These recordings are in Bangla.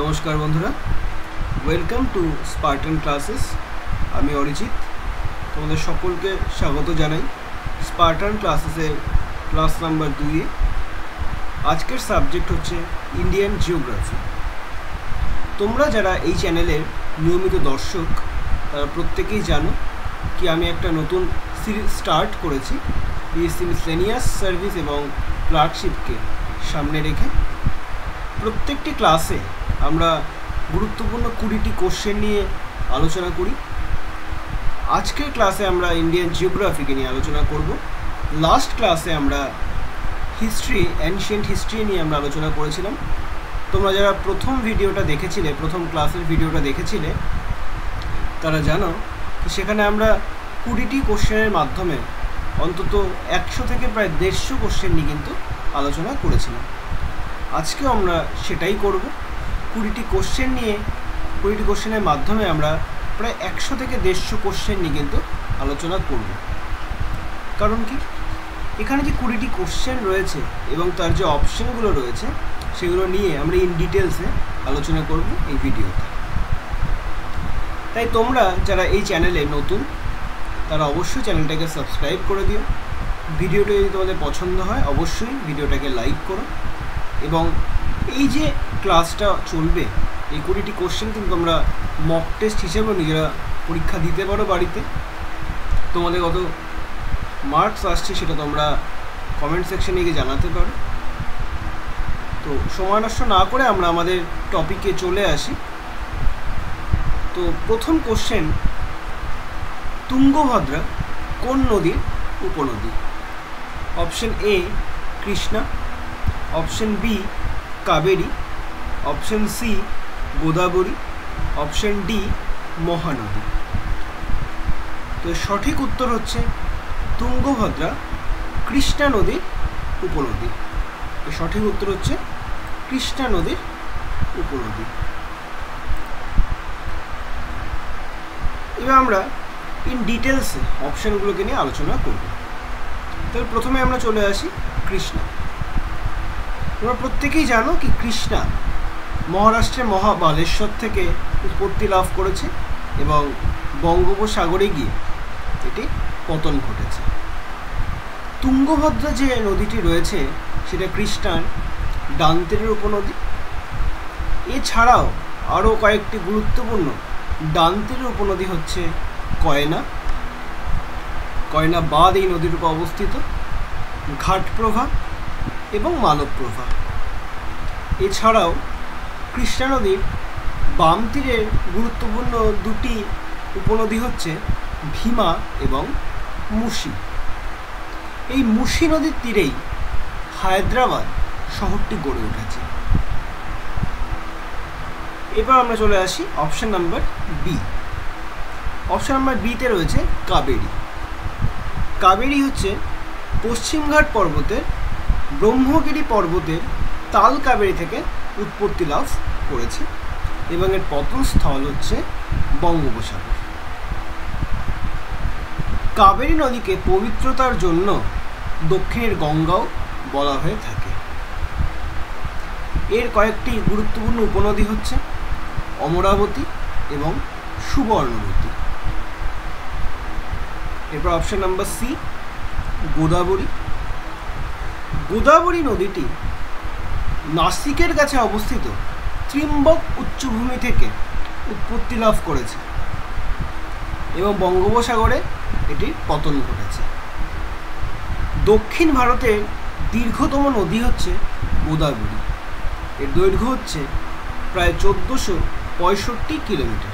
নমস্কার বন্ধুরা, ওয়েলকাম টু স্পার্টান ক্লাসেস। আমি অরিজিৎ, তোমাদের সকলকে স্বাগত জানাই স্পার্টান ক্লাসেসের ক্লাস নাম্বার 2-এ। আজকের সাবজেক্ট হচ্ছে ইন্ডিয়ান জিওগ্রাফি। তোমরা যারা এই চ্যানেলের নিয়মিত দর্শক তারা প্রত্যেকেই জানো কি আমি একটা নতুন সিরিজ স্টার্ট করেছি পিএসসি মিসলেনিয়াস সার্ভিস এবং ক্লার্কশিপকে সামনে রেখে। প্রত্যেকটি ক্লাসে আমরা গুরুত্বপূর্ণ 20টি কোশ্চেন নিয়ে আলোচনা করি। আজকের ক্লাসে আমরা ইন্ডিয়ান জিওগ্রাফিকে নিয়ে আলোচনা করব। লাস্ট ক্লাসে আমরা হিস্ট্রি, অ্যানশিয়েন্ট হিস্ট্রি নিয়ে আমরা আলোচনা করেছিলাম। তোমরা যারা প্রথম ভিডিওটা দেখেছিলে, প্রথম ক্লাসের ভিডিওটা দেখেছিলে, তারা জানো কি সেখানে আমরা 20টি কোশ্চেনের মাধ্যমে অন্তত 100 থেকে প্রায় 150 কোশ্চেন নিয়ে কিন্তু আলোচনা করেছিলাম। আজকেও আমরা সেটাই করব। 20টি কোশ্চেন নিয়ে 20টি কোশ্চেনের মাধ্যমে আমরা প্রায় 100 থেকে 150 কোশ্চেন নিয়ে কিন্তু আলোচনা করব। কারণ কি, এখানে যে 20টি কোশ্চেন রয়েছে এবং তার যে অপশানগুলো রয়েছে সেগুলো নিয়ে আমরা ইন ডিটেলসে আলোচনা করব এই ভিডিওতে। তাই তোমরা যারা এই চ্যানেলে নতুন তারা অবশ্যই চ্যানেলটাকে সাবস্ক্রাইব করে দিও। ভিডিওটা যদি তোমাদের পছন্দ হয় অবশ্যই ভিডিওটাকে লাইক করো। এবং এই যে ক্লাসটা চলবে, এই 20টি কোশ্চেন কিন্তু তোমরা মক টেস্ট হিসেবেও নিজেরা পরীক্ষা দিতে পারো বাড়িতে। তোমাদের কত মার্কস আসছে সেটা তোমরা কমেন্ট সেকশনে গিয়ে জানাতে পারো। তো সময় নষ্ট না করে আমরা আমাদের টপিকে চলে আসি। তো প্রথম কোশ্চেন, তুঙ্গভদ্রা কোন নদীর উপনদী? Option A Krishna, option B Kaveri, option C Godavari, option D Mahanadi. তো সঠিক উত্তর হচ্ছে তুঙ্গভদ্রা কৃষ্ণা নদীর উপনদী। সঠিক উত্তর হচ্ছে কৃষ্ণা নদীর উপনদী। এবার আমরা ইন ডিটেলসে অপশানগুলোকে নিয়ে আলোচনা করব। তাহলে প্রথমে আমরা চলে আসি কৃষ্ণা। তোমরা প্রত্যেকেই জানো কি কৃষ্ণা মহারাষ্ট্রের মহাবালেশ্বর থেকে উৎপত্তি লাভ করেছে এবং বঙ্গোপসাগরে গিয়ে এটি পতন ঘটেছে। তুঙ্গভদ্রা যে নদীটি রয়েছে সেটা কৃষ্ণার ডান তীরের উপনদী। এছাড়াও আরও কয়েকটি গুরুত্বপূর্ণ ডান তীরের উপনদী হচ্ছে কয়না, কয়না বাঁধ এই নদীর উপর অবস্থিত, ঘাটপ্রভা এবং মানবপ্রভা। এছাড়াও কৃষ্ণা নদীর বাম তীরের গুরুত্বপূর্ণ 2টি উপনদী হচ্ছে ভীমা এবং মুসি। এই মুসি নদীর তীরেই হায়দ্রাবাদ শহরটি গড়ে উঠেছে। এবার আমরা চলে আসি option number B. Option number বিতে রয়েছে কাবেরী। কাবেরী হচ্ছে পশ্চিমঘাট পর্বতের ব্রহ্মগিরি পর্বতের তাল কাবেরী থেকে উৎপত্তি লাভ করেছে এবং এর পতন স্থল হচ্ছে বঙ্গোপসাগর। কাবেরী নদীকে পবিত্রতার জন্য দক্ষিণের গঙ্গাও বলা হয়ে থাকে। এর কয়েকটি গুরুত্বপূর্ণ উপনদী হচ্ছে অমরাবতী এবং সুবর্ণবতী। এরপর option number C Godavari. Godavari নদীটি নাসিকের কাছে অবস্থিত ত্রিম্বক উচ্চভূমি থেকে উৎপত্তি লাভ করেছে এবং বঙ্গোপসাগরে এটির পতন ঘটেছে। দক্ষিণ ভারতের দীর্ঘতম নদী হচ্ছে গোদাবরী। এর দৈর্ঘ্য হচ্ছে প্রায় 1465 কিলোমিটার।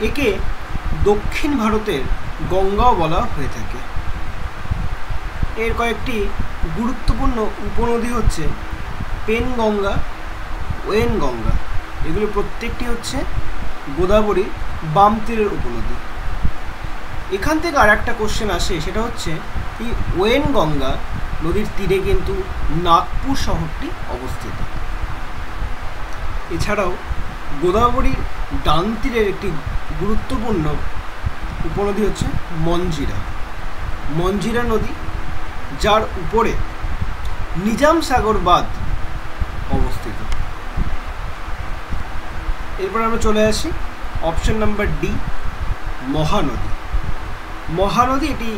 একে দক্ষিণ ভারতের গঙ্গাও বলা হয়ে থাকে। এর কয়েকটি গুরুত্বপূর্ণ উপনদী হচ্ছে পেনগঙ্গা, ওয়েনগঙ্গা। এগুলো প্রত্যেকটি হচ্ছে গোদাবরীর বাম তীরের উপনদী। এখান থেকে আর একটা কোশ্চেন আসে, সেটা হচ্ছে এই ওয়েনগঙ্গা নদীর তীরে কিন্তু নাগপুর শহরটি অবস্থিত। এছাড়াও গোদাবরীর ডান তীরের একটি গুরুত্বপূর্ণ উপনদী হচ্ছে মঞ্জিরা। মঞ্জিরা নদী, যার উপরে নিজাম সাগর বাঁধ অবস্থিত। এরপর আমরা চলে আসি option number D, Mahanadi. Mahanadi এটি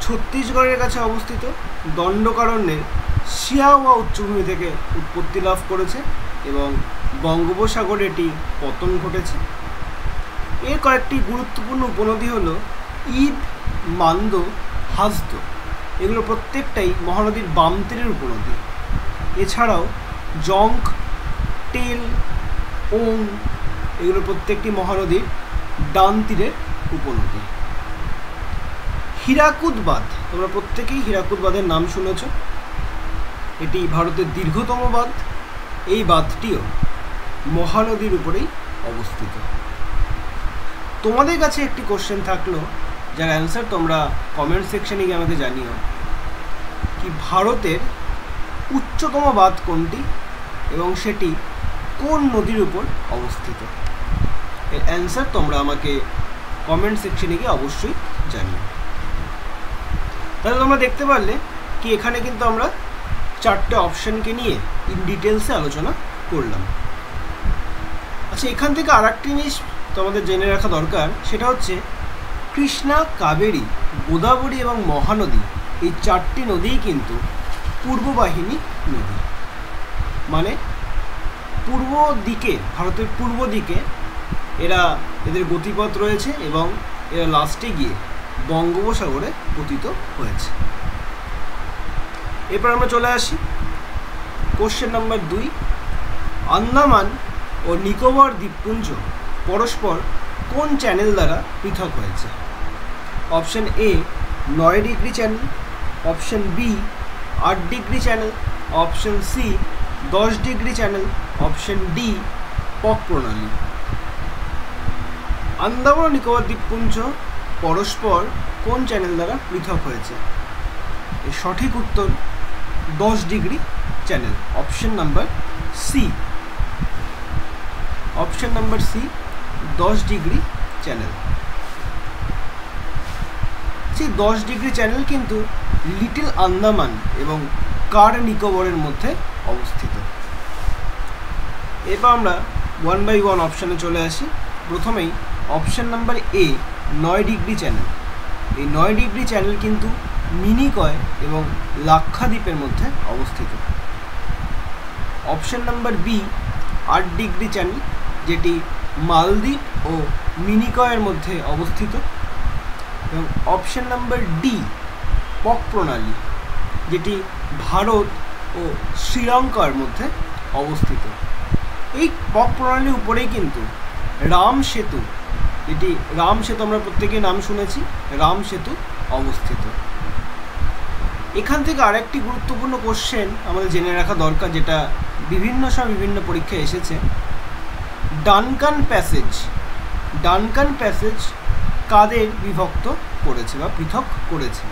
ছত্তিশগড়ের কাছে অবস্থিত দণ্ডকারণ্যের শিয়াওয়া উচ্চভূমি থেকে উৎপত্তি লাভ করেছে এবং বঙ্গোপসাগরে এটি পতন ঘটেছে। এর কয়েকটি গুরুত্বপূর্ণ উপনদী হল ঈদ, মান্দ, হাসদ। এগুলো প্রত্যেকটাই মহানদীর বাম তীরের উপনদী। এছাড়াও জঙ্ক, টেল, ওং এগুলো প্রত্যেকটি মহানদীর ডান তীরের উপনদী। হীরাকুদ বাঁধ, তোমরা প্রত্যেকেই হীরাকুদ বাঁধের নাম শুনেছ। এটি ভারতের দীর্ঘতম বাঁধ। এই বাঁধটিও মহানদীর উপরেই অবস্থিত। তোমাদের কাছে একটি কোশ্চেন থাকলো, যার অ্যান্সার তোমরা কমেন্ট সেকশনে গিয়ে আমাকে জানিও, কি ভারতের উচ্চতম বাঁধ কোনটি এবং সেটি কোন নদীর উপর অবস্থিত? এর অ্যান্সার তোমরা আমাকে কমেন্ট সেকশনে গিয়ে অবশ্যই জানিও। তাহলে তোমরা দেখতে পারলে কি এখানে কিন্তু আমরা চারটে অপশানকে নিয়ে ইন ডিটেলসে আলোচনা করলাম। আচ্ছা, এখান থেকে আর একটি জিনিস তোমাদের জেনে রাখা দরকার, সেটা হচ্ছে কৃষ্ণা, কাবেরী, গোদাবরী এবং মহানদী এই চারটি নদীই কিন্তু পূর্ববাহিনী নদী। মানে পূর্ব দিকে, ভারতের পূর্ব দিকে এদের গতিপথ রয়েছে এবং এরা লাস্টে গিয়ে বঙ্গোপসাগরে পতিত হয়েছে। এরপর আমরা চলে আসি কোশ্চেন নাম্বার 2, আন্দামান ও নিকোবর দ্বীপপুঞ্জ পরস্পর কোন চ্যানেল দ্বারা পৃথক হয়েছে? Option A 9 degree channel, option B 8 degree channel, option C 10 degree channel, option D Palk প্রণালী। আন্দামান ও নিকোবর দ্বীপপুঞ্জ পরস্পর কোন চ্যানেল দ্বারা পৃথক হয়েছে? এর সঠিক উত্তর 10 degree channel, option number C. Option number C 10 degree channel. সেই 10 ডিগ্রি চ্যানেল কিন্তু লিটল আন্দামান এবং কার নিকোবরের মধ্যে অবস্থিত। এরপর আমরা 1 বাই 1 অপশানে চলে আসি। প্রথমেই অপশান নাম্বার এ 9 ডিগ্রি চ্যানেল। এই 9 ডিগ্রি চ্যানেল কিন্তু মিনিকয় এবং লাক্ষাদ্বীপের মধ্যে অবস্থিত। Option number B 8 degree channel, যেটি মালদ্বীপ ও মিনিকয়ের মধ্যে অবস্থিত। এবং অপশান নাম্বার ডি পক প্রণালী, যেটি ভারত ও শ্রীলঙ্কার মধ্যে অবস্থিত। এই পক প্রণালীর উপরেই কিন্তু রাম সেতু, যেটি রাম সেতু আমরা প্রত্যেকেই নাম শুনেছি, রাম সেতু অবস্থিত। এখান থেকে আরেকটি গুরুত্বপূর্ণ কোশ্চেন আমাদের জেনে রাখা দরকার, যেটা বিভিন্ন সময় বিভিন্ন পরীক্ষায় এসেছে। ডানকান প্যাসেজ, ডানকান প্যাসেজ কাদের বিভক্ত করেছে বা পৃথক করেছে?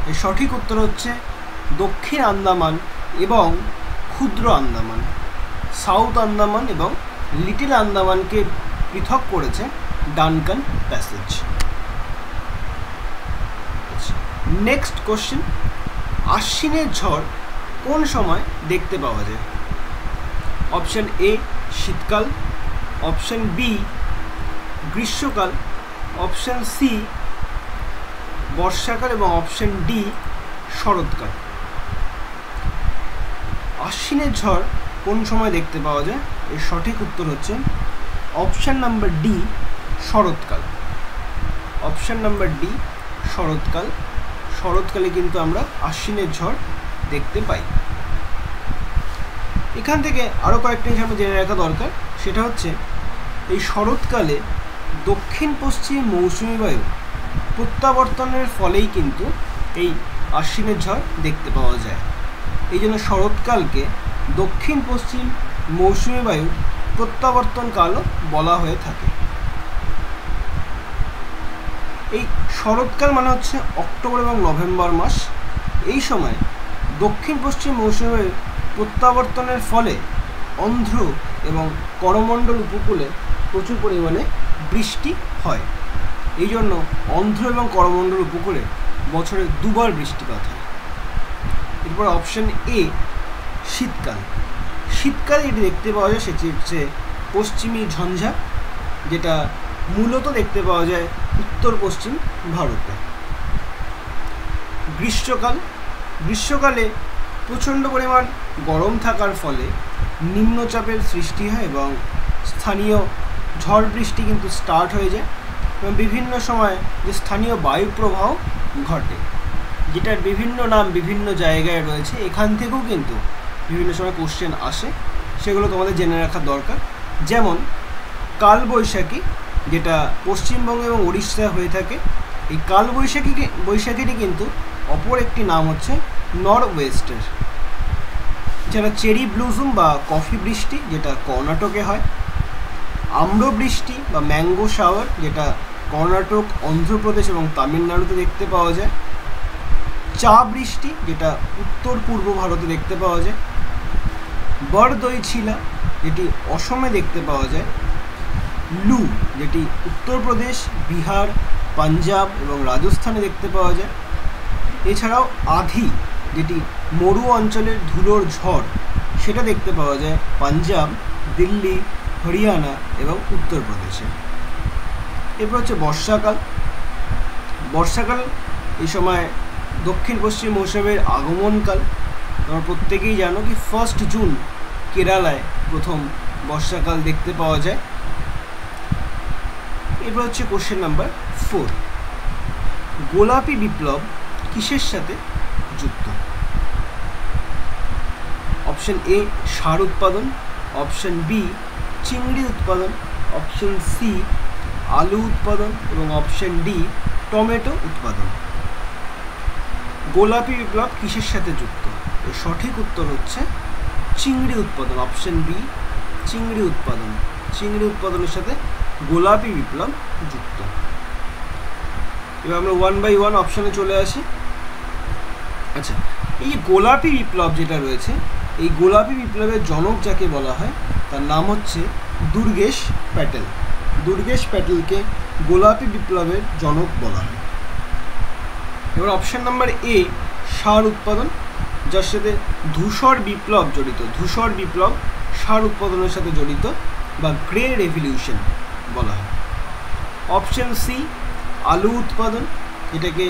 এর সঠিক উত্তর হচ্ছে দক্ষিণ আন্দামান এবং ক্ষুদ্র আন্দামান। সাউথ আন্দামান এবং লিটল আন্দামানকে পৃথক করেছে ডানকান প্যাসেজ। নেক্সট কোশ্চেন, আশ্বিনের ঝড় কোন সময় দেখতে পাওয়া যায়? অপশন এ শীতকাল, অপশন বি গ্রীষ্মকাল, অপশন সি বর্ষাকাল এবং অপশন ডি শরৎকাল। আশ্বিনের ঝড় কোন সময় দেখতে পাওয়া যায়? এর সঠিক উত্তর হচ্ছে অপশন নাম্বার ডি শরৎকাল। অপশন নাম্বার ডি শরৎকাল। শরৎকালে কিন্তু আমরা আশ্বিনের ঝড় দেখতে পাই। এখান থেকে আরও কয়েকটা জিনিস আমরা জেনে রাখা দরকার, সেটা হচ্ছে এই শরৎকালে দক্ষিণ পশ্চিম মৌসুমী বায়ু প্রত্যাবর্তনের ফলেই কিন্তু এই আশ্বিনের ঝড় দেখতে পাওয়া যায়। এই জন্য শরৎকালকে দক্ষিণ পশ্চিম মৌসুমী বায়ু প্রত্যাবর্তনকালও বলা হয়ে থাকে। এই শরৎকাল মানে হচ্ছে অক্টোবর এবং নভেম্বর মাস। এই সময় দক্ষিণ পশ্চিম মৌসুমী বায়ু প্রত্যাবর্তনের ফলে অন্ধ্র এবং করমণ্ডল উপকূলে প্রচুর পরিমাণে বৃষ্টি হয়। এই জন্য অন্ধ্র এবং করমণ্ডল উপকূলে বছরে 2 বার বৃষ্টিপাত হয়। এরপর অপশন এ শীতকাল। শীতকালে যেটি দেখতে পাওয়া যায় সেটি হচ্ছে পশ্চিমী ঝঞ্ঝা, যেটা মূলত দেখতে পাওয়া যায় উত্তর পশ্চিম ভারতে। গ্রীষ্মকালে প্রচণ্ড পরিমাণ গরম থাকার ফলে নিম্নচাপের সৃষ্টি হয় এবং স্থানীয় ঝড় বৃষ্টি কিন্তু স্টার্ট হয়ে যায় এবং বিভিন্ন সময় যে স্থানীয় বায়ুপ্রবাহ ঘটে, যেটার বিভিন্ন নাম বিভিন্ন জায়গায় রয়েছে। এখান থেকেও কিন্তু বিভিন্ন সময় কোশ্চেন আসে, সেগুলো তোমাদের জেনে রাখা দরকার। যেমন কালবৈশাখী, যেটা পশ্চিমবঙ্গ এবং উড়িষ্যায় হয়ে থাকে। এই বৈশাখীটি কিন্তু অপর একটি নাম হচ্ছে নর্থ ওয়েস্টের। যারা চেরি ব্লুজুম বা কফি বৃষ্টি, যেটা কর্ণাটকে হয়। আম্রবৃষ্টি বা ম্যাঙ্গো শাওয়ার, যেটা কর্ণাটক, অন্ধ্রপ্রদেশ এবং তামিলনাড়ুতে দেখতে পাওয়া যায়। চা বৃষ্টি, যেটা উত্তর পূর্ব ভারতে দেখতে পাওয়া যায়। বরদৈছিলা, যেটি অসমে দেখতে পাওয়া যায়। লু, যেটি উত্তরপ্রদেশ, বিহার, পাঞ্জাব এবং রাজস্থানে দেখতে পাওয়া যায়। এছাড়াও আধি, যেটি মরু অঞ্চলের ধুলোর ঝড়, সেটা দেখতে পাওয়া যায় পাঞ্জাব, দিল্লি, হরিয়ানা এবং উত্তরপ্রদেশে। এরপর হচ্ছে বর্ষাকাল এই সময় দক্ষিণ পশ্চিম মৌসুমের আগমনকাল। তোমরা প্রত্যেকেই জানো কি 1 জুন কেরালায় প্রথম বর্ষাকাল দেখতে পাওয়া যায়। এরপর হচ্ছে কোশ্চেন নাম্বার 4, গোলাপি বিপ্লব কিসের সাথে যুক্ত? অপশন এ সার উৎপাদন, অপশন বি চিংড়ি উৎপাদন, অপশন সি আলু উৎপাদন এবং অপশন ডি টমেটো উৎপাদন। গোলাপি বিপ্লব কিসের সাথে যুক্ত? এর সঠিক উত্তর হচ্ছে চিংড়ি উৎপাদন, অপশন বি চিংড়ি উৎপাদনের সাথে গোলাপি বিপ্লব যুক্ত। এবার আমরা 1 বাই 1 অপশানে চলে আসি। আচ্ছা, এই যে গোলাপি বিপ্লব যেটা রয়েছে, এই গোলাপি বিপ্লবের জনক যাকে বলা হয় তার নাম হচ্ছে দুর্গেশ প্যাটেলকে গোলাপি বিপ্লবের জনক বলা হয়। এবার অপশান নাম্বার এ সার উৎপাদন, যার সাথে ধূসর বিপ্লব সার উৎপাদনের সাথে জড়িত বা গ্রে রেভলিউশন বলা হয়। অপশন সি আলু উৎপাদন, এটাকে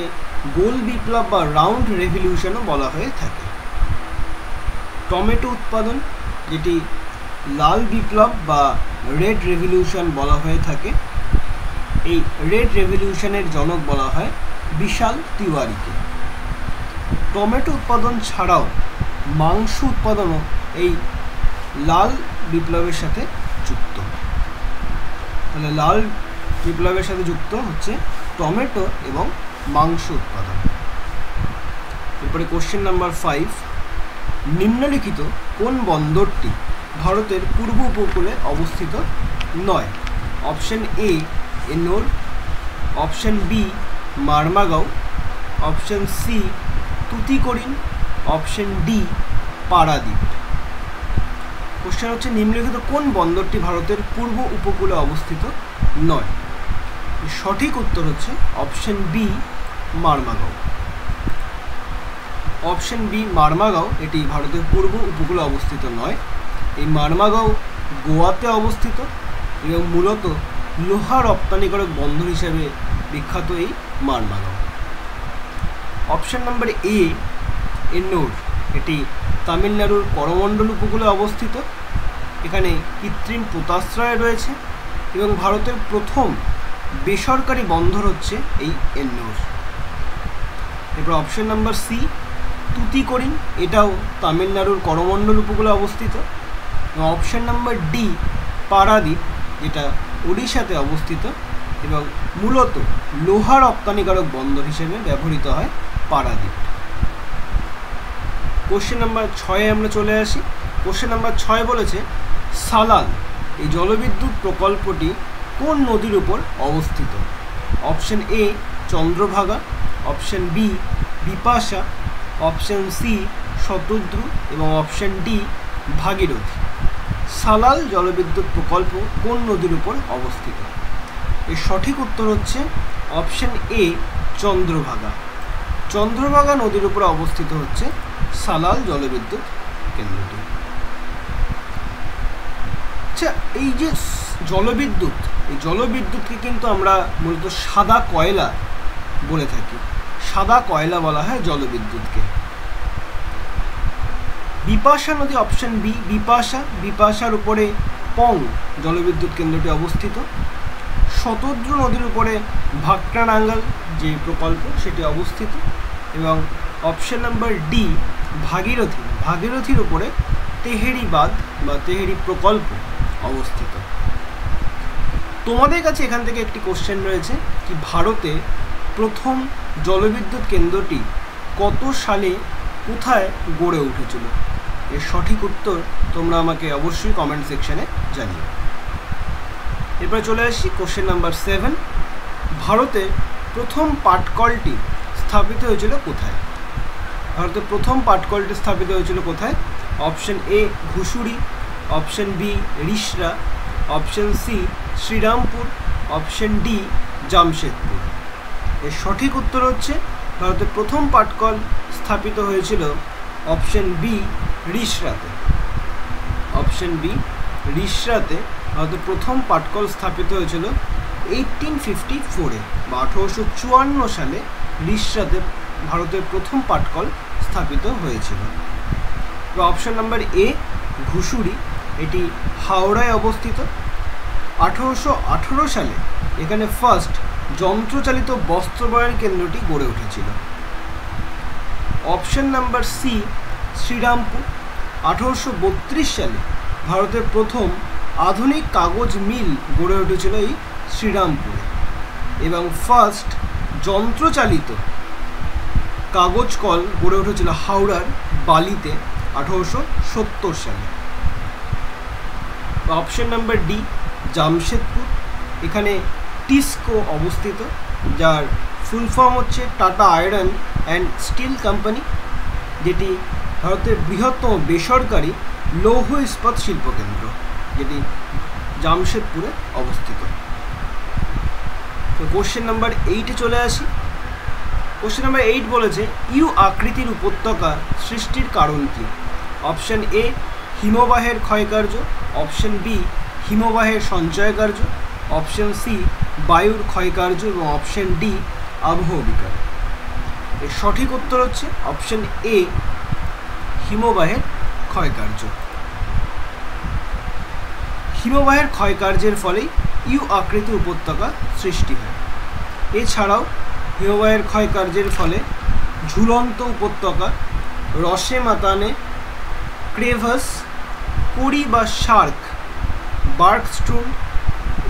গোল বিপ্লব বা রাউন্ড রেভলিউশনও বলা হয়ে থাকে। টমেটো উৎপাদন, যেটি লাল বিপ্লব বা রেড রেভলিউশন বলা হয়ে থাকে। এই রেড রেভলিউশনের জনক বলা হয় বিশাল তিওয়ারিকে। টমেটো উৎপাদন ছাড়াও মাংস উৎপাদনও এই লাল বিপ্লবের সাথে যুক্ত। তাহলে লাল বিপ্লবের সাথে যুক্ত হচ্ছে টমেটো এবং মাংস উৎপাদন। এরপরে কোশ্চেন নাম্বার 5, নিম্নলিখিত কোন বন্দরটি ভারতের পূর্ব উপকূলে অবস্থিত নয়? Option A Ennore, option B Marmagao, option C Tuticorin, option D Paradip. Question হচ্ছে নিম্নলিখিত কোন বন্দরটি ভারতের পূর্ব উপকূলে অবস্থিত নয়? সঠিক উত্তর হচ্ছে option B Marmagao. Option B Marmagao এটি ভারতের পূর্ব উপকূলে অবস্থিত নয়। এই মারমাগাঁও গোয়াতে অবস্থিত এবং মূলত লোহা রপ্তানিকারক বন্দর হিসেবে বিখ্যাত এই Mormugao. Option number A Ennore, এটি তামিলনাড়ুর করমণ্ডল উপকূলে অবস্থিত। এখানে কৃত্রিম পোতাশ্রয় রয়েছে এবং ভারতের প্রথম বেসরকারি বন্দর হচ্ছে এই এন্নোর। এরপর অপশন নাম্বার সি তুতিকোরিন, এটাও তামিলনাড়ুর করমণ্ডল উপকূলে অবস্থিত। এবং অপশন নাম্বার ডি পারাদ্বীপ, যেটা ওড়িশাতে অবস্থিত এবং মূলত লোহা রপ্তানিকারক বন্দর হিসেবে ব্যবহৃত হয় পারাদ্বীপ। কোশ্চেন নাম্বার 6 আমরা চলে আসি। কোশ্চেন নাম্বার 6 বলেছে সালাল এই জলবিদ্যুৎ প্রকল্পটি কোন নদীর উপর অবস্থিত? Option A Chandrabhaga, option B Bipasha, option C Shatadru এবং অপশন ডি ভাগীরথী। সালাল জলবিদ্যুৎ প্রকল্প কোন নদীর উপর অবস্থিত? এর সঠিক উত্তর হচ্ছে অপশন এ চন্দ্রভাগা নদীর উপর অবস্থিত হচ্ছে সালাল জলবিদ্যুৎ কেন্দ্রটি। আচ্ছা, এই যে জলবিদ্যুৎ, এই জলবিদ্যুৎকে কিন্তু আমরা মূলত সাদা কয়লা বলে থাকি। সাদা কয়লা বলা হয় জলবিদ্যুৎকে। বিপাশা নদী, অপশন বি বিপাশা, বিপাশার উপরে পং জলবিদ্যুৎ কেন্দ্রটি অবস্থিত। শতদ্রু নদীর উপরে ভাকরানাঙ্গাল যে প্রকল্প সেটি অবস্থিত। এবং অপশন নাম্বার ডি ভাগীরথী, ভাগীরথীর উপরে তেহেরি বাঁধ বা তেহেরি প্রকল্প অবস্থিত। তোমাদের কাছে এখান থেকে একটি কোশ্চেন রয়েছে কি ভারতে প্রথম জলবিদ্যুৎ কেন্দ্রটি কত সালে কোথায় গড়ে উঠেছিল? এর সঠিক উত্তর তোমরা আমাকে অবশ্যই কমেন্ট সেকশনে জানিও। এরপরে চলে আসি কোশ্চেন নাম্বার 7। ভারতে প্রথম পাটকলটি স্থাপিত হয়েছিল কোথায়? ভারতে প্রথম পাটকলটি স্থাপিত হয়েছিল কোথায়? Option A Ghusuri, option B Rishra, option C Shrirampur, option D Jamshedpur. এর সঠিক উত্তর হচ্ছে ভারতের প্রথম পাটকল স্থাপিত হয়েছিল অপশন বি রিষড়াতে। অপশন বি রিষড়াতে ভারতের প্রথম পাটকল স্থাপিত হয়েছিল 1854-এ বা 1854 সালে রিষড়াতে ভারতের প্রথম পাটকল স্থাপিত হয়েছিল। অপশন নাম্বার এ ঘুষুরি, এটি হাওড়ায় অবস্থিত। 1818 সালে এখানে ফার্স্ট যন্ত্রচালিত বস্ত্রবয়ন কেন্দ্রটি গড়ে উঠেছিল। অপশন নাম্বার সি শ্রীরামপুর, 1832 সালে ভারতের প্রথম আধুনিক কাগজ মিল গড়ে উঠেছিল এই শ্রীরামপুরে। এবং ফার্স্ট যন্ত্রচালিত কাগজ কল গড়ে উঠেছিল হাওড়ার বালিতে 1870 সালে। অপশন নাম্বার ডি জামশেদপুর, এখানে টিসকো অবস্থিত, যার ফুল ফর্ম হচ্ছে tata iron and steel company, যেটি ভারতের বৃহত্তম বেসরকারি লৌহ ইস্পাত শিল্পকেন্দ্র, যেটি জামশেদপুরে অবস্থিত। তো কোশ্চেন নাম্বার 8-এ চলে আসি। কোশ্চেন নাম্বার 8 বলেছে ইউ আকৃতির উপত্যকা সৃষ্টির কারণ কী? অপশন এ হিমবাহের ক্ষয়কার্য, অপশন বি হিমবাহের সঞ্চয়কার্য, অপশন সি বায়ুর ক্ষয়কার্য এবং অপশন ডি আবহাওয়া বিকার। এর সঠিক উত্তর হচ্ছে অপশন এ হিমবাহের ক্ষয়কার্য। হিমবাহের ক্ষয়কার্যের ফলেই ইউ আকৃতির উপত্যকা সৃষ্টি হয়। এছাড়াও হিমবাহের ক্ষয়কার্যের ফলে ঝুলন্ত উপত্যকা, রসে মাতানে, ক্রেভাস, কুড়ি বা শার্ক, বার্কস্ট্রুম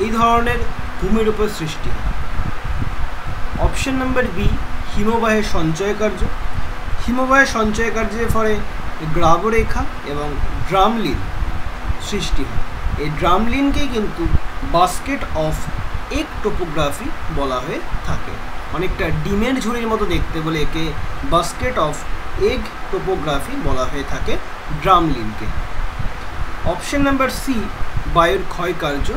এই ধরনের ভূমিরূপের সৃষ্টি হয়। অপশন নাম্বার বি হিমবাহের সঞ্চয়কার্য, হিমবাহের সঞ্চয়কার্যের ফলে গ্রাবরেখা এবং ড্রামলিন সৃষ্টি হয়। এই ড্রামলিনকেই কিন্তু বাস্কেট অফ এগ টোপোগ্রাফি বলা হয়ে থাকে। অনেকটা ডিমের ঝুড়ির মতো দেখতে বলে একে বাস্কেট অফ এগ টোপোগ্রাফি বলা হয়ে থাকে ড্রামলিনকে। অপশন নাম্বার সি বায়ুর ক্ষয়কার্য,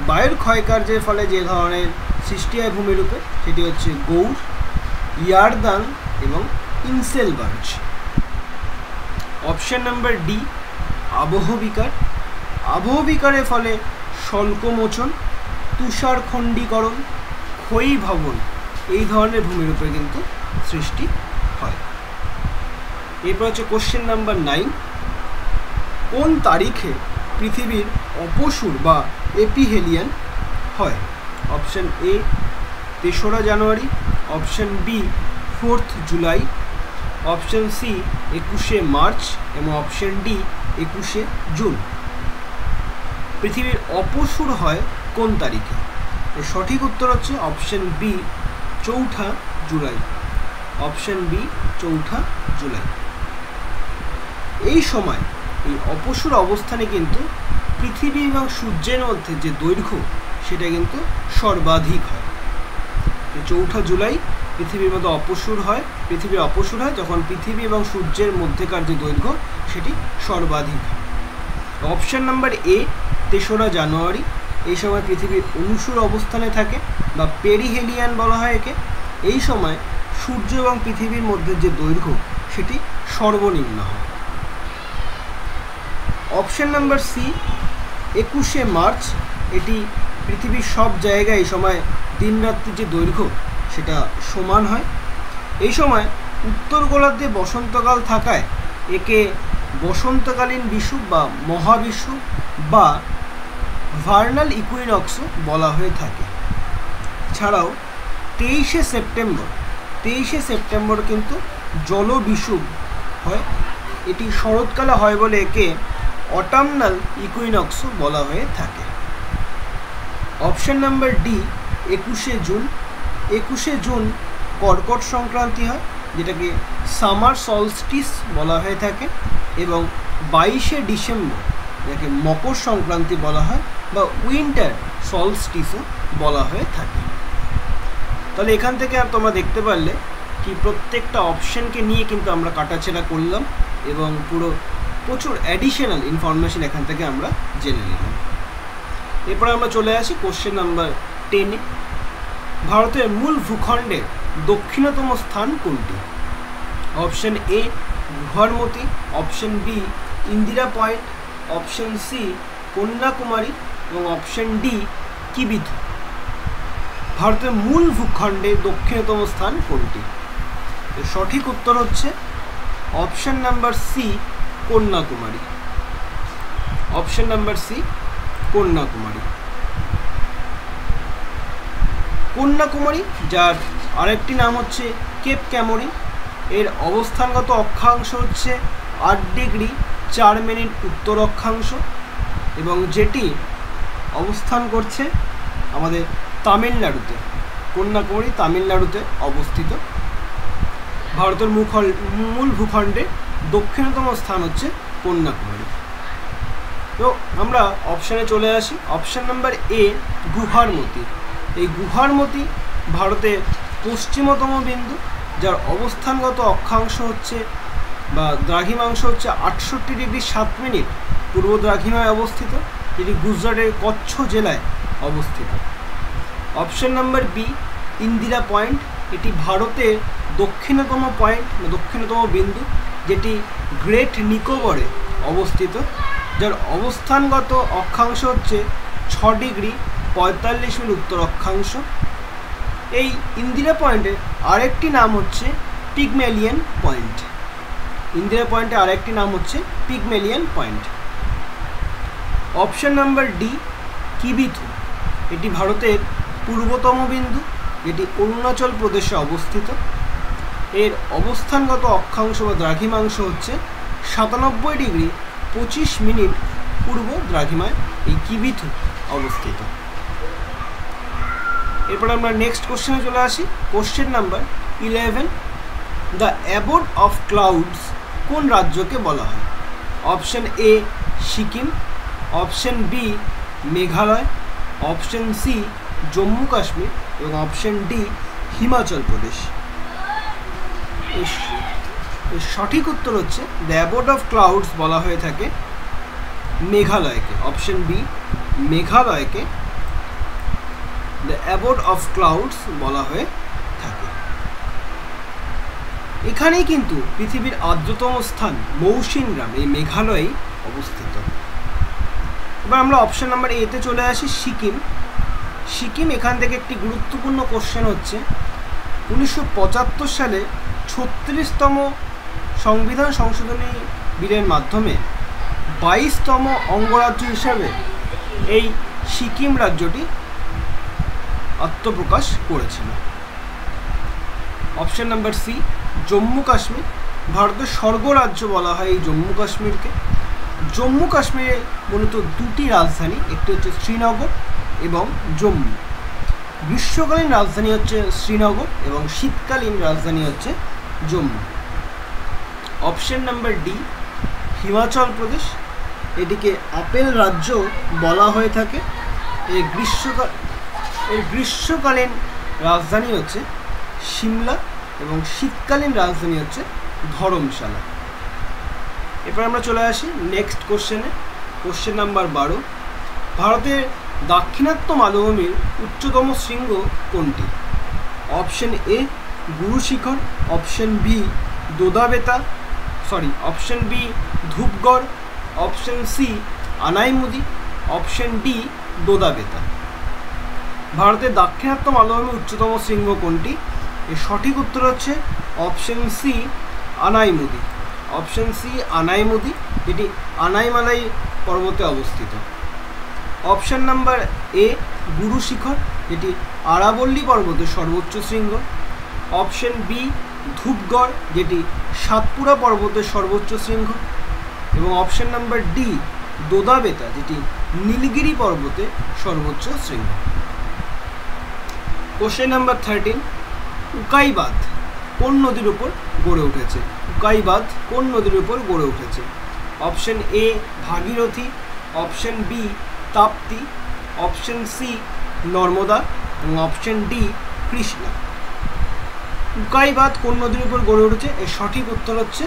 বায়ুর ক্ষয়কার্যের ফলে যে ধরনের সৃষ্টি হয় ভূমিরূপে সেটি হচ্ছে গৌর, ইয়ারদান এবং ইনসেলবার্জ। অপশন নাম্বার ডি আবহাওয়া বিকার, আবহাওয়া বিকারের ফলে স্বল্পমোচন, তুষার খণ্ডীকরণ, ক্ষয়ীভবন এই ধরনের ভূমিরূপের কিন্তু সৃষ্টি হয়। এরপর হচ্ছে কোশ্চেন নাম্বার 9। কোন তারিখে পৃথিবীর অপসূর বা এপিহেলিয়ান হয়? অপশন এ 3রা জানুয়ারি, অপশন বি 4 জুলাই, অপশন সি 21শে মার্চ এবং অপশন ডি 21শে জুন। পৃথিবীর অপসূর হয় কোন তারিখে? এর সঠিক উত্তর হচ্ছে অপশন বি 4 জুলাই। অপশন বি 4 জুলাই। এই সময় এই অপসূর অবস্থানে কিন্তু পৃথিবী এবং সূর্যের মধ্যে যে দৈর্ঘ্য সেটা কিন্তু সর্বাধিক হয়। 4 জুলাই পৃথিবীর মধ্যে অপসূর হয়, পৃথিবীর অপসূর হয় যখন পৃথিবী এবং সূর্যের মধ্যেকার যে দৈর্ঘ্য সেটি সর্বাধিক হয়। অপশন নাম্বার এ 3রা জানুয়ারি, এই সময় পৃথিবীর অনুসূর অবস্থানে থাকে বা পেরিহেলিয়ান বলা হয় একে। এই সময় সূর্য এবং পৃথিবীর মধ্যে যে দৈর্ঘ্য সেটি সর্বনিম্ন হয়। অপশন নাম্বার সি 21শে মার্চ এটি পৃথিবীর সব জায়গায় এই সময় দিন রাত্রির যে দৈর্ঘ্য সেটা সমান হয়। এই সময় উত্তর গোলার্ধে বসন্তকাল থাকায় একে বসন্তকালীন বিষুব বা মহাবিষুব বা ভার্নাল ইকুইনক্সও বলা হয়ে থাকে। ছাড়াও 23শে সেপ্টেম্বর কিন্তু জলবিষুব হয়। এটি শরৎকালে হয় বলে একে অটামনাল ইকুইনক্সও বলা হয়ে থাকে। অপশন নাম্বার ডি 21শে জুন কর্কট সংক্রান্তি হয়, যেটাকে সামার সলস্টিস বলা হয়ে থাকে, এবং 22শে ডিসেম্বর যাকে মকর সংক্রান্তি বলা হয় বা উইন্টার সলস্টিসও বলা হয়ে থাকে। তাহলে এখান থেকে তোমরা দেখতে পারলে কি প্রত্যেকটা অপশনকে নিয়ে কিন্তু আমরা কাটাছেড়া করলাম এবং প্রচুর অ্যাডিশনাল ইনফরমেশন এখান থেকে আমরা জেনে নিলাম। এরপরে আমরা চলে আসি কোশ্চেন নাম্বার 10-এ। ভারতের মূল ভূখণ্ডের দক্ষিণতম স্থান কোনটি? Option A Guhar Moti, option B Indira point, option C Kanyakumari এবং অপশন ডি কিবিথু। ভারতের মূল ভূখণ্ডে দক্ষিণতম স্থান কোনটি? সঠিক উত্তর হচ্ছে option number C Kanyakumari. Option number C Kanyakumari. Kanyakumari, যার আরেকটি নাম হচ্ছে কেপ ক্যামোরিন, এর অবস্থানগত অক্ষাংশ হচ্ছে 8 ডিগ্রি 4 মিনিট উত্তর অক্ষাংশ এবং যেটি অবস্থান করছে আমাদের তামিলনাড়ুতে। কন্যাকুমারী তামিলনাড়ুতে অবস্থিত। ভারতের মূল ভূখণ্ডে দক্ষিণতম স্থান হচ্ছে কন্যাকুমারী। তো আমরা অপশানে চলে আসি। Option number A Guhar Moti. এই গুহারমতি ভারতের পশ্চিমতম বিন্দু, যার অবস্থানগত অক্ষাংশ হচ্ছে বা দ্রাঘিমাংশ হচ্ছে 68 ডিগ্রি 7 মিনিট পূর্ব দ্রাঘিমায় অবস্থিত, যেটি গুজরাটের কচ্ছ জেলায় অবস্থিত। Option number B Indira point. এটি ভারতের দক্ষিণতম পয়েন্ট বা দক্ষিণতম বিন্দু, যেটি গ্রেট নিকোবরে অবস্থিত, যার অবস্থানগত অক্ষাংশ হচ্ছে 6 ডিগ্রি 45 মিনিট উত্তর অক্ষাংশ। এই ইন্দিরা পয়েন্টের আরেকটি নাম হচ্ছে পিগমেলিয়ান পয়েন্ট। ইন্দিরা পয়েন্টের আরেকটি নাম হচ্ছে Pygmalion point. Option number D Kibithu. এটি ভারতের পূর্বতম বিন্দু, যেটি অরুণাচল প্রদেশে অবস্থিত। এর অবস্থানগত অক্ষাংশ বা দ্রাঘিমাংশ হচ্ছে 97 ডিগ্রি 25 মিনিট পূর্ব দ্রাঘিমায় এই কিবিথু অবস্থিত। এরপর আমরা নেক্সট কোশ্চেনে চলে আসি। Question number 11, the abode of clouds কোন রাজ্যকে বলা হয়? Option A Sikkim, option B Meghalaya, option C Jammu Kashmir এবং অপশন ডি হিমাচল প্রদেশ। এর সঠিক উত্তর হচ্ছে দ্য অ্যাবোড অফ ক্লাউডস বলা হয়ে থাকে মেঘালয়কে। অপশন বি মেঘালয়কে দ্য অ্যাবোড অফ ক্লাউডস বলা হয়ে থাকে। এখানেই কিন্তু পৃথিবীর আর্দ্রতম স্থান মৌসিনরাম এই মেঘালয়ে অবস্থিত। এবার আমরা অপশন নাম্বার এতে চলে আসি সিকিম। সিকিম, এখান থেকে একটি গুরুত্বপূর্ণ কোশ্চেন হচ্ছে 1975 সালে 36তম সংবিধান সংশোধনী বিলের মাধ্যমে 22তম অঙ্গরাজ্য হিসাবে এই সিকিম রাজ্যটি আত্মপ্রকাশ করেছিল। Option number C Jammu Kashmir. ভারতের স্বর্গরাজ্য বলা হয় এই জম্মু কাশ্মীরকে। জম্মু কাশ্মীরে মূলত দুটি রাজধানী, একটি হচ্ছে শ্রীনগর এবং জম্মু। গ্রীষ্মকালীন রাজধানী হচ্ছে শ্রীনগর এবং শীতকালীন রাজধানী হচ্ছে Jammu. Option number D Himachal Pradesh. এটিকে আপেল রাজ্য বলা হয়ে থাকে। এর গ্রীষ্মকালীন রাজধানী হচ্ছে সিমলা এবং শীতকালীন রাজধানী হচ্ছে ধর্মশালা। এরপর আমরা চলে আসি নেক্সট কোশ্চেনে। কোশ্চেন নাম্বার 12, ভারতের দাক্ষিণাত্য মালভূমির উচ্চতম শৃঙ্গ কোনটি? Option A Guru Shikhar, option B option B Dhupgarh, option C Anamudi, option D Doddabetta. ভারতের দাক্ষিণাত্য মালভূমির উচ্চতম শৃঙ্গ কোনটি? এর সঠিক উত্তর হচ্ছে option C Anamudi. Option C Anaimudi, যেটি আনাইমালাই পর্বতে অবস্থিত। অপশন নাম্বার এ গুরু শিখর, যেটি আরাবল্লী পর্বতের সর্বোচ্চ শৃঙ্গ। অপশন বি ধূপগড়, যেটি সাতপুরা পর্বতের সর্বোচ্চ শৃঙ্গ। এবং অপশন নাম্বার ডি দোদাবেতা, যেটি নীলগিরি পর্বতের সর্বোচ্চ শৃঙ্গ। কোশ্চেন নাম্বার 13, উকাই বাঁধ কোন নদীর উপর গড়ে উঠেছে? উকাই বাঁধ কোন নদীর উপর গড়ে উঠেছে? Option A Bhagirathi, option B Tapti, option C Narmada এবং অপশন ডি কৃষ্ণা। উকাই বাঁধ কোন নদীর উপর গড়ে উঠেছে? এর সঠিক উত্তর হচ্ছে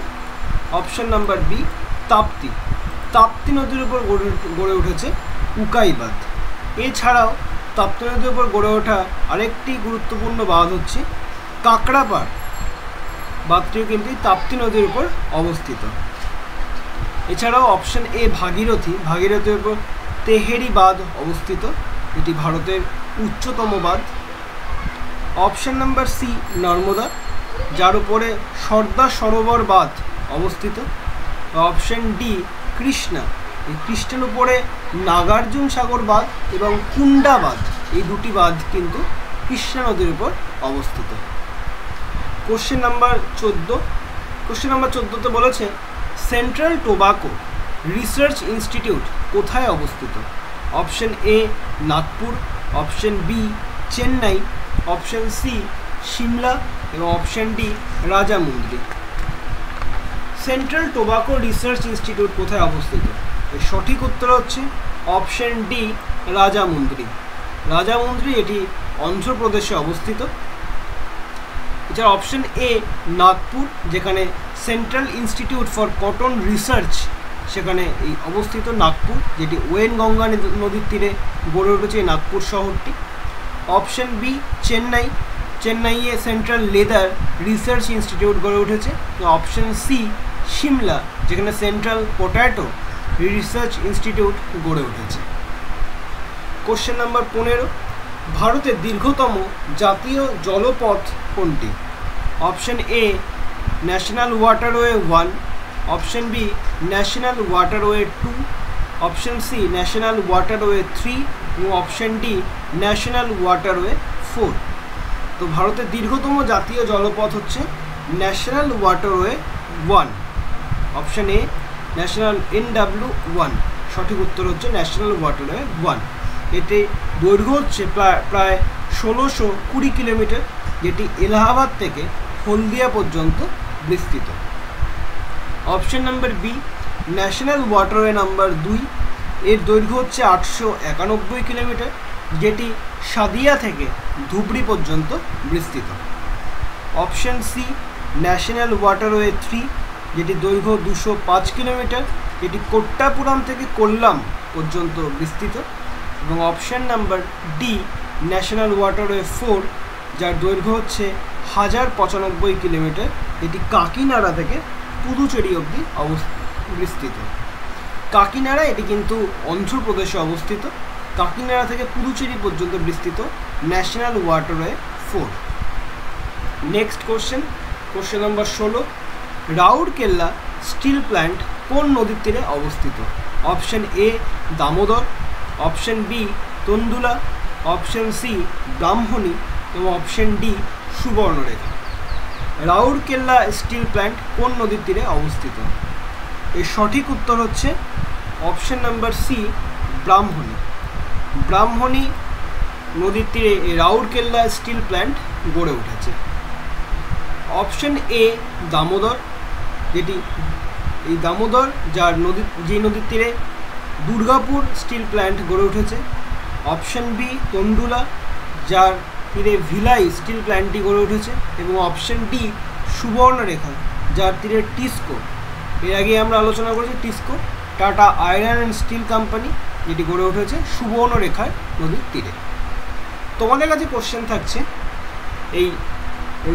option number B Tapti. Tapti নদীর উপর গড়ে উঠেছে উকাই বাঁধ। এছাড়াও তাপ্তি নদীর উপর গড়ে ওঠা আরেকটি গুরুত্বপূর্ণ বাঁধ হচ্ছে কাকড়াপাড় বাঁধটিও কিন্তু তাপ্তি নদীর উপর অবস্থিত। এছাড়াও অপশন এ ভাগীরথী, ভাগীরথীর উপর তেহেরি বাঁধ অবস্থিত, এটি ভারতের উচ্চতম বাঁধ। অপশন নাম্বার সি নর্মদা, যার উপরে সর্দার সরোবর বাঁধ অবস্থিত। অপশন ডি কৃষ্ণা, এই কৃষ্ণের উপরে নাগার্জুন সাগর বাঁধ এবং কুন্ডা বাঁধ, এই দুটি বাঁধ কিন্তু কৃষ্ণা নদীর উপর অবস্থিত। কোশ্চেন নাম্বার 14, কোশ্চেন নাম্বার 14তে বলেছে সেন্ট্রাল টোবাকো রিসার্চ ইনস্টিটিউট কোথায় অবস্থিত? Option A Nagpur, option B Chennai, option C Shimla এবং option D Rajahmundry. Central tobacco research institute কোথায় অবস্থিত? এর সঠিক উত্তর হচ্ছে অপশন ডি রাজামুন্দ্রি। রাজামুন্দ্রি এটি অন্ধ্রপ্রদেশে অবস্থিত। এছাড়া অপশন এ নাগপুর, যেখানে central institute for cotton research সেখানে এই অবস্থিত নাগপুর, যেটি ওয়েনগঙ্গা নদীর তীরে গড়ে উঠেছে এই নাগপুর শহরটি। অপশন বি চেন্নাই, চেন্নাইয়ে সেন্ট্রাল লেদার রিসার্চ ইনস্টিটিউট গড়ে উঠেছে। অপশন সি সিমলা, যেখানে সেন্ট্রাল পটাটো রিসার্চ ইনস্টিটিউট গড়ে উঠেছে। কোশ্চেন নাম্বার 15, ভারতের দীর্ঘতম জাতীয় জলপথ কোনটি? Option A national waterway 1, option B national waterway 2, option C national waterway 3 এবং অপশন ডি ন্যাশনাল ওয়াটারওয়ে 4। তো ভারতের দীর্ঘতম জাতীয় জলপথ হচ্ছে national waterway 1, option A national NW1। সঠিক উত্তর হচ্ছে ন্যাশনাল ওয়াটারওয়ে 1। এতে দৈর্ঘ্য হচ্ছে প্রায় 1620 কিলোমিটার, যেটি এলাহাবাদ থেকে হলদিয়া পর্যন্ত বিস্তৃত। Option number B national waterway number 2, এর দৈর্ঘ্য হচ্ছে 891 কিলোমিটার, যেটি সাদিয়া থেকে ধুবড়ি পর্যন্ত বিস্তৃত। অপশন সি ন্যাশনাল ওয়াটারওয়ে 3, যেটি দৈর্ঘ্য 205 কিলোমিটার, এটি কোট্টাপুরম থেকে কোল্লাম পর্যন্ত বিস্তৃত। এবং option number D national waterway 4, যার দৈর্ঘ্য হচ্ছে 1095 কিলোমিটার, এটি কাকিনাড়া থেকে পুদুচেরি অবধি বিস্তৃত। কাকিনাড়া এটি কিন্তু অন্ধ্রপ্রদেশে অবস্থিত। কাকিনাড়া থেকে পুদুচেরি পর্যন্ত বিস্তৃত national waterway 4। Next question, question number 16, Rourkela steel plant কোন নদীর তীরে অবস্থিত? Option A Damodar, option B Tandula, option C Brahmani এবং option D Subarnarekha. Rourkela steel plant কোন নদীর তীরে অবস্থিত? এর সঠিক উত্তর হচ্ছে option number C Brahmani. Brahmani নদীর তীরে এই রাউরকেল্লা স্টিল প্ল্যান্ট গড়ে উঠেছে। অপশন এ দামোদর, যেটি এই দামোদর যার নদীর তীরে দুর্গাপুর স্টিল প্ল্যান্ট গড়ে উঠেছে। অপশন বি তন্দুলা, যার তীরে ভিলাই স্টিল প্ল্যান্টটি গড়ে উঠেছে। এবং অপশন ডি সুবর্ণরেখা, যার তীরে টিসকো, এর আগে আমরা আলোচনা করেছি TISCO tata iron and steel company, যেটি গড়ে উঠেছে সুবর্ণরেখার নদীর তীরে। তোমাদের কাছে কোশ্চেন থাকছে এই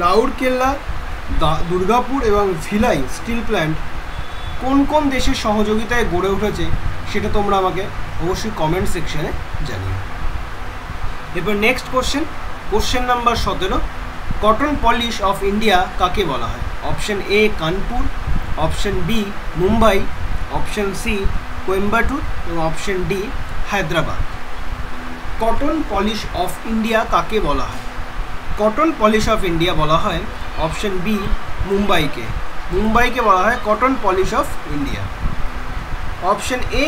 রাউরকেল্লা, দুর্গাপুর এবং ভিলাই স্টিল প্ল্যান্ট কোন কোন দেশের সহযোগিতায় গড়ে উঠেছে সেটা তোমরা আমাকে অবশ্যই কমেন্ট সেকশনে জানিও। এরপর next question number 17, cotton polis of India কাকে বলা হয়? Option A Kanpur, option B Mumbai, option C Coimbatore এবং option D Hyderabad. Cotton polis of India কাকে বলা হয়? কটন পলিশ অফ ইন্ডিয়া বলা হয় অপশন বি মুম্বাইকে বলা হয় cotton polis of India. Option A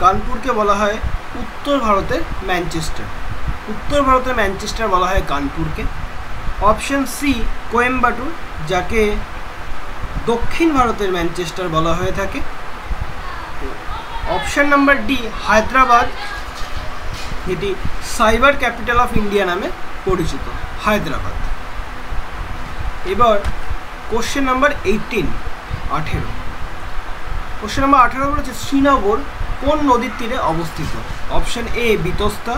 কানপুরকে বলা হয় উত্তর ভারতের ম্যানচেস্টার বলা হয় কানপুরকে। অপশন সি কোয়েম্বাটুর, যাকে দক্ষিণ ভারতের ম্যানচেস্টার বলা হয়ে থাকে। অপশন নাম্বার ডি হায়দ্রাবাদ, যেটি সাইবার ক্যাপিটাল অফ ইন্ডিয়া নামে পরিচিত, হায়দ্রাবাদ। এবার কোশ্চেন নাম্বার 18 বলেছে শ্রীনগর কোন নদীর তীরে অবস্থিত? Option A Vitasta,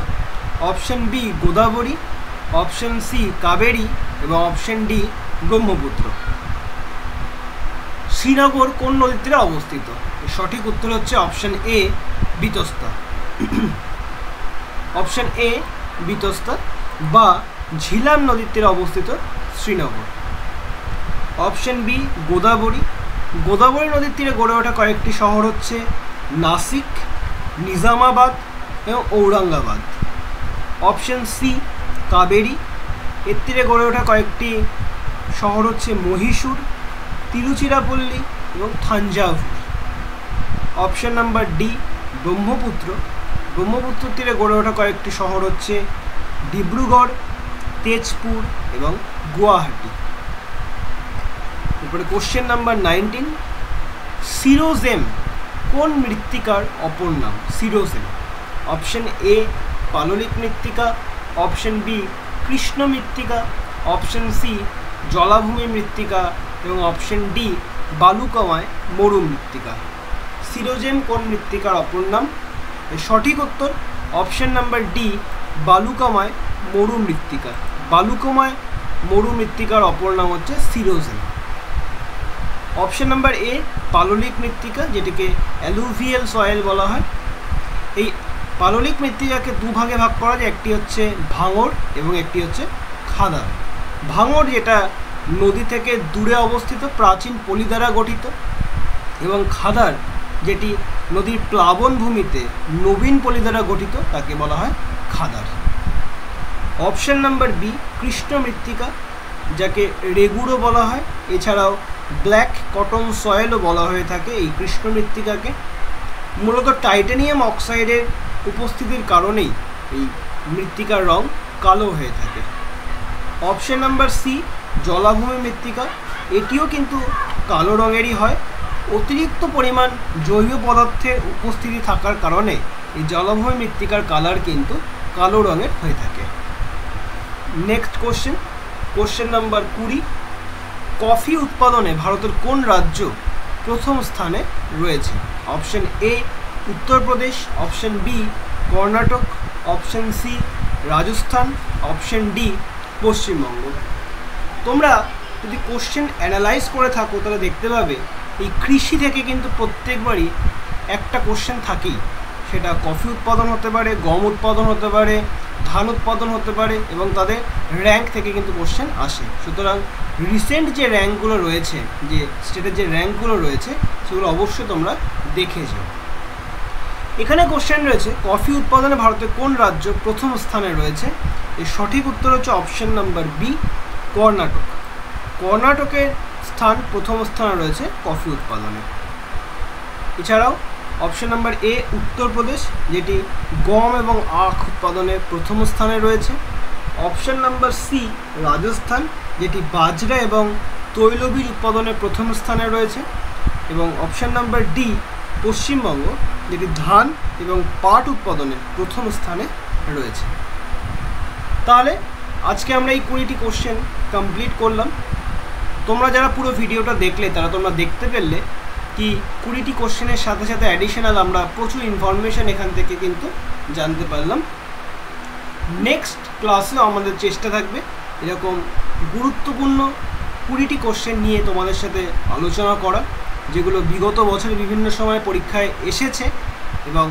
option B Godavari, option C Kaveri এবং অপশন ডি ব্রহ্মপুত্র। শ্রীনগর কোন নদীর তীরে অবস্থিত? সঠিক উত্তর হচ্ছে option A Vitasta. Option A বিতস্তা বা ঝিলাম নদীর তীরে অবস্থিত শ্রীনগর। অপশন বি গোদাবরী নদীর তীরে গড়ে ওঠা কয়েকটি শহর হচ্ছে নাসিক, নিজামাবাদ এবং ঔরঙ্গাবাদ। অপশন সি কাবেরী, এর তীরে গড়ে ওঠা কয়েকটি শহর হচ্ছে মহীশূর, তিরুচিরাপল্লী এবং Thanjavur. Option number D Brahmaputra তীরে গড়ে ওঠা কয়েকটি শহর হচ্ছে ডিব্রুগড়, তেজপুর এবং গুয়াহাটি। এরপরে কোশ্চেন নাম্বার 19, সিরোজেম কোন মৃত্তিকার অপর নাম? সিরোজেম। অপশন এ পাললিক মৃত্তিকা, অপশন বি কৃষ্ণ মৃত্তিকা, অপশন সি জলাভূমি মৃত্তিকা এবং অপশন ডি বালুকাময় মরু মৃত্তিকা। সিরোজেম কোন মৃত্তিকার অপর নাম? এর সঠিক উত্তর অপশন নাম্বার ডি বালুকাময় মরু মৃত্তিকা। বালুকাময় মরু মৃত্তিকার অপর নাম হচ্ছে সিরোজেম। অপশন নাম্বার এ পাললিক মৃত্তিকা, যেটিকে অ্যালুভিয়াল সয়েল বলা হয়। এই পাললিক মৃত্তিকাকে দুভাগে ভাগ করা যায়, একটি হচ্ছে ভাঙড় এবং একটি হচ্ছে খাদার। ভাঙড় যেটা নদী থেকে দূরে অবস্থিত, প্রাচীন পলি দ্বারা গঠিত, এবং খাদার যেটি নদীর প্লাবন ভূমিতে নবীন পলি দ্বারা গঠিত, তাকে বলা হয় খাদার। অপশন নাম্বার বি কৃষ্ণ মৃত্তিকা, যাকে রেগুড়ো বলা হয়, এছাড়াও ব্ল্যাক কটন সয়েলও বলা হয়ে থাকে এই কৃষ্ণ মৃত্তিকাকে। মূলত টাইটানিয়াম অক্সাইডের উপস্থিতির কারণেই এই মৃত্তিকার রং কালো হয়ে থাকে। অপশন নাম্বার সি জলাভূমি মৃত্তিকা, এটিও কিন্তু কালো রঙেরই হয়। অতিরিক্ত পরিমাণ জৈব পদার্থের উপস্থিতি থাকার কারণে এই জলাভূমি মৃত্তিকার কালার কিন্তু কালো রঙের হয়ে থাকে। নেক্সট কোশ্চেন নাম্বার 20, কফি উৎপাদনে ভারতের কোন রাজ্য প্রথম স্থানে রয়েছে? Option A Uttar Pradesh, option B Karnataka, option C Rajasthan, option D Paschimbanga. তোমরা যদি কোশ্চেন অ্যানালাইজ করে থাকো তাহলে দেখতে পাবে এই কৃষি থেকে কিন্তু প্রত্যেকবারই একটা কোশ্চেন থাকেই। সেটা কফি উৎপাদন হতে পারে, গম উৎপাদন হতে পারে, ধান উৎপাদন হতে পারে, এবং তাদের র্যাঙ্ক থেকে কিন্তু কোশ্চেন আসে। সুতরাং রিসেন্ট যে র্যাঙ্কগুলো রয়েছে, যে স্টেটের যে র্যাঙ্কগুলো রয়েছে, সেগুলো অবশ্যই তোমরা দেখে যাও। এখানে কোশ্চেন রয়েছে কফি উৎপাদনে ভারতের কোন রাজ্য প্রথম স্থানে রয়েছে? এর সঠিক উত্তর হচ্ছে অপশন নাম্বার বি কর্ণাটক। কর্ণাটকের স্থান প্রথম স্থানে রয়েছে কফি উৎপাদনে। এছাড়াও অপশন নাম্বার এ উত্তরপ্রদেশ, যেটি গম এবং আখ উৎপাদনে প্রথম স্থানে রয়েছে। অপশন নাম্বার সি রাজস্থান, যেটি বাজরা এবং তৈলবীজ উৎপাদনে প্রথম স্থানে রয়েছে। এবং অপশন নাম্বার ডি পশ্চিমবঙ্গ, যেটি ধান এবং পাট উৎপাদনে প্রথম স্থানে রয়েছে। তাহলে আজকে আমরা এই 20টি কোশ্চেন কমপ্লিট করলাম। তোমরা যারা পুরো ভিডিওটা দেখলে তারা তোমরা দেখতে পেলে কি 20টি কোশ্চেনের সাথে সাথে অ্যাডিশনাল আমরা প্রচুর ইনফরমেশন এখান থেকে কিন্তু জানতে পারলাম। নেক্সট ক্লাসেও আমাদের চেষ্টা থাকবে এরকম গুরুত্বপূর্ণ 20টি কোশ্চেন নিয়ে তোমাদের সাথে আলোচনা করা, যেগুলো বিগত বছরে বিভিন্ন সময় পরীক্ষায় এসেছে এবং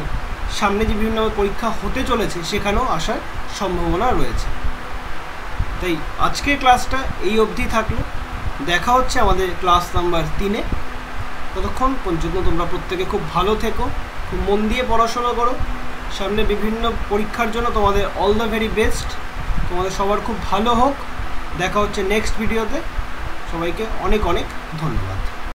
সামনে যে বিভিন্ন পরীক্ষা হতে চলেছে সেখানেও আসার সম্ভাবনা রয়েছে। তাই আজকের ক্লাসটা এই অবধি থাকলো। দেখা হচ্ছে আমাদের ক্লাস নাম্বার 3-এ। ততক্ষণ পর্যন্ত তোমরা প্রত্যেকে খুব ভালো থেকো, খুব মন দিয়ে পড়াশোনা করো। সামনে বিভিন্ন পরীক্ষার জন্য তোমাদের অল দ্য ভেরি বেস্ট। তোমাদের সবার খুব ভালো হোক। দেখা হচ্ছে নেক্সট ভিডিওতে। সবাইকে অনেক অনেক ধন্যবাদ।